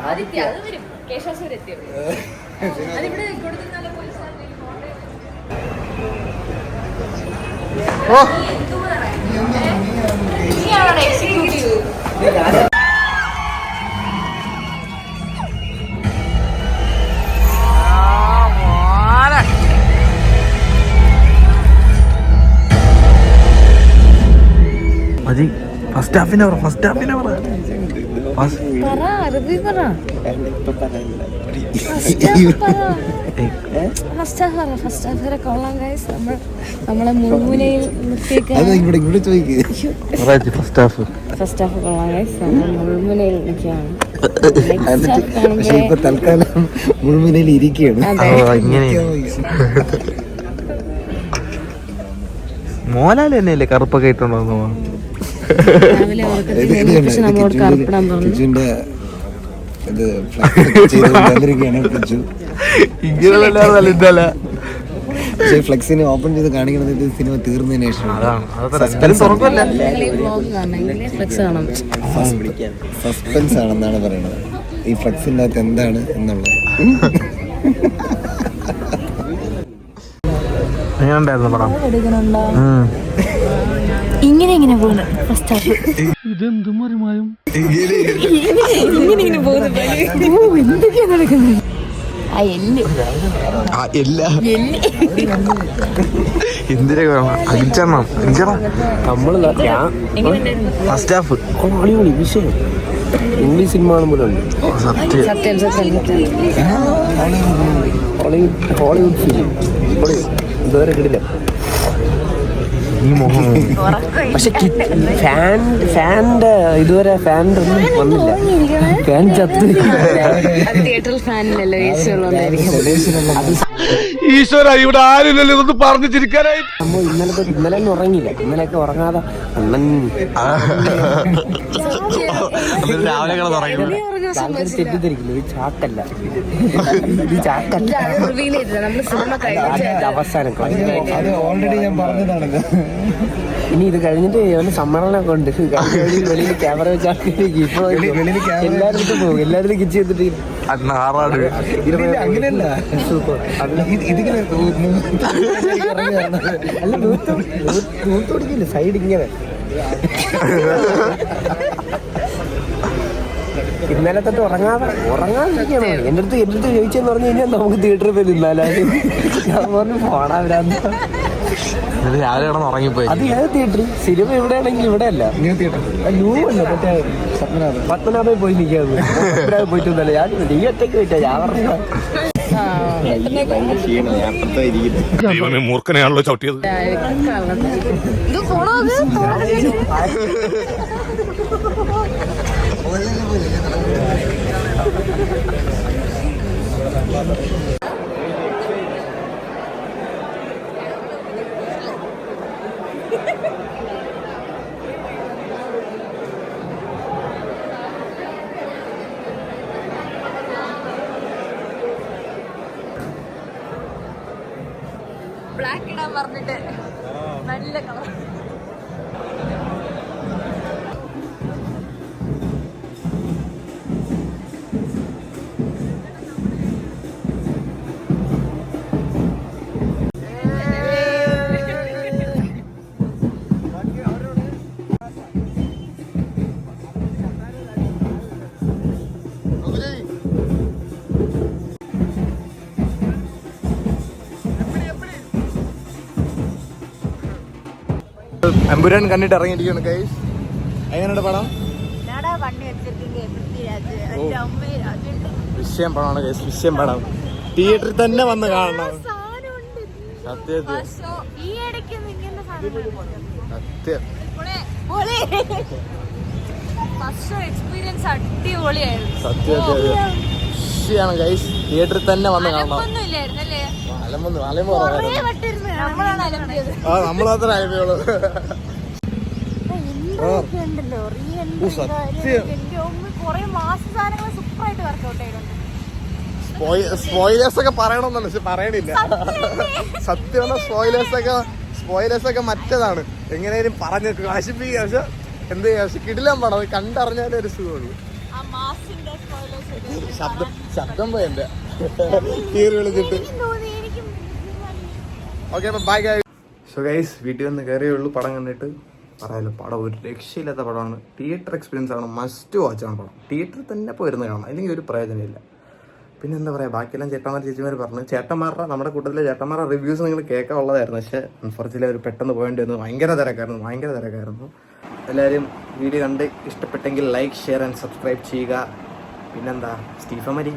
ആദിത്യ അത് വരും. കേശാസൂർ എത്തിയോ? അതിവിടെ കൊടുക്കുന്ന പോലീസ് ഫസ്റ്റ് ഹാഫിനെ പറ നമ്മളെ മുഴുവനെയും ഫസ്റ്റ് ഹാഫ് കൊള്ളാം ഗൈസ്. നമ്മൾ മുഴുവനെയിൽ നിൽക്കുകയാണ്. തൽക്കാലം മുഴുവനിൽ ഇരിക്കുകയാണ്. മോഹൻലാൽ തന്നെയല്ലേ കറുപ്പൊക്കെ ഇട്ടുണ്ടോ? ഫ്ലെക്സിനെ ഓപ്പൺ ചെയ്ത് കാണിക്കുന്നത് ഇത് സിനിമ തീർന്നതിന് സസ്പെൻസ് ആണെന്നാണ് പറയുന്നത്. ഈ ഫ്ലെക്സിൻ്റെ അകത്ത് എന്താണ് എന്നുള്ളത് ഇങ്ങനെ പോകുന്നു. ഫസ്റ്റ് ഹാഫ് ഇതെന്തും മറിമായും ഇങ്ങനെ പോകുന്നു. എന്തൊക്കെയാ നടക്കുന്നത്? ഫസ്റ്റ് ഹാഫ് വിഷയം ഇംഗ്ലീഷ് സിനിമ കാണുമ്പോഴുണ്ട്. ഹോളിവുഡ് ഫിലിം ഇതുവരെ കിട്ടില്ല. പക്ഷെ ഫാൻ്റെ ഇതുവരെ ഫാൻ്റെ ഒന്നും വന്നില്ല. ഫാൻ ചത്ത് ഈശ്വര ഇവിടെ ആരില്ലല്ലോ ഇതൊന്ന് പറഞ്ഞു ചിരിക്കാനായി. ഇന്നലെ ഒന്നും ഉറങ്ങിയില്ല. ഇന്നലെയൊക്കെ ഉറങ്ങാതെ അണ്ണൻ തെറ്റിദ്ധരിക്കില്ല. ഇത് ചാക്കല്ല, ഇത് ചാക്കല്ല. അവസാനം ഓൾറെഡി ഞാൻ പറഞ്ഞതാണല്ലോ. ഇനി ഇത് കഴിഞ്ഞിട്ട് അവന് സമ്മേളനമൊക്കെ ഉണ്ട്. വെളിയിൽ ക്യാമറ വെച്ചാൽ എല്ലാവരും പോകും. എല്ലാവരും കിച്ച് ചെയ്തിട്ട് അങ്ങനെയല്ല. ഇതിങ്ങനെ അല്ല നൂത്തോടിക്കില്ല, സൈഡ് ഇങ്ങനെ. ഇന്നലെ തൊട്ട് ഉറങ്ങാതിരിക്കണം. എൻ്റെ അടുത്ത് ചോദിച്ചെന്ന് പറഞ്ഞു കഴിഞ്ഞാൽ നമുക്ക് തിയേറ്ററിൽ പോയി നിന്നാലും ഞാൻ പറഞ്ഞു പോടാ വരാന്ന്. അത് ഏത് തിയേറ്റർ? സിനിമ എവിടെയാണെങ്കിൽ ഇവിടെ അല്ല, അല്ല മറ്റേ പത്മനാഭയിൽ പോയി നിൽക്കാന്ന്. പത്മനാഭ പോയിട്ടൊന്നല്ല, ഞാൻ നീ ഒറ്റയ്ക്ക് പോയിട്ടാ. ഞാൻ പറഞ്ഞു മൂർഖനെയാണല്ലോ ചവിട്ടിയത്. ബ്ലാക്ക് ഇടാൻ പറഞ്ഞിട്ട് നല്ല കളർ. എമ്പുരാൻ കണ്ടിട്ട് ഇറങ്ങിയിരിക്കുകയാണ് ഗൈസ്. എങ്ങനെയുണ്ട് പടം? വിഷയം പടമാണ് ഗൈസ്, വിഷയം പടം. തിയേറ്ററിൽ തന്നെ വന്ന് കാണണം. സത്യം വിഷയാണ് ഗൈസ്. തിയേറ്ററിൽ തന്നെ വന്ന് കാണണം. നമ്മൾ മാത്രമേ അലമ്പുള്ളൂ. സ്പോയിലേഴ്സ് ഒക്കെ പറയണമെന്നുണ്ട്, പക്ഷെ പറയണില്ല. സത്യം സ്പോയിലേഴ്സ് ഒക്കെ മറ്റേതാണ്. എങ്ങനെയും പറഞ്ഞ് കാശിപ്പിക്കുക. പക്ഷെ എന്ത് ചെയ്യാ, പക്ഷെ കിടിലം പടം കണ്ടറിഞ്ഞാലേ ഒരു സുഖമുള്ളൂ. ശബ്ദം പോയ എന്റെ കീറി വിളിച്ചിട്ട്. Okay bye guys. So guys വീട്ടിൽ വന്ന് കയറിയേ ഉള്ളൂ. പടം കണ്ടിട്ട് പറയാമല്ലോ, പടം ഒരു രക്ഷയില്ലാത്ത പടമാണ്. തിയേറ്റർ എക്സ്പീരിയൻസ് ആണ്, മസ്റ്റ് വാച്ച് ആണ് പടം. തിയേറ്ററിൽ തന്നെ പോയിരുന്ന് കാണാം, അല്ലെങ്കിൽ ഒരു പ്രയോജനമില്ല. പിന്നെ എന്താ പറയുക, ബാക്കിയെല്ലാം ചേട്ടന്മാർ ചേച്ചിമാർ പറഞ്ഞു. ചേട്ടന്മാരുടെ നമ്മുടെ കൂട്ടത്തിലെ ചേട്ടന്മാരുടെ റിവ്യൂസ് നിങ്ങൾ കേൾക്കാനുള്ളതായിരുന്നു. പക്ഷേ അൺഫോർച്ചുനേറ്റ്ലി അവർ പെട്ടെന്ന് പോകേണ്ടി വന്നു. ഭയങ്കര തിരക്കായിരുന്നു. എല്ലാവരും വീഡിയോ കണ്ട് ഇഷ്ടപ്പെട്ടെങ്കിൽ ലൈക്ക്, ഷെയർ ആൻഡ് സബ്സ്ക്രൈബ് ചെയ്യുക. പിന്നെന്താ, സ്റ്റീഫൻ മരി.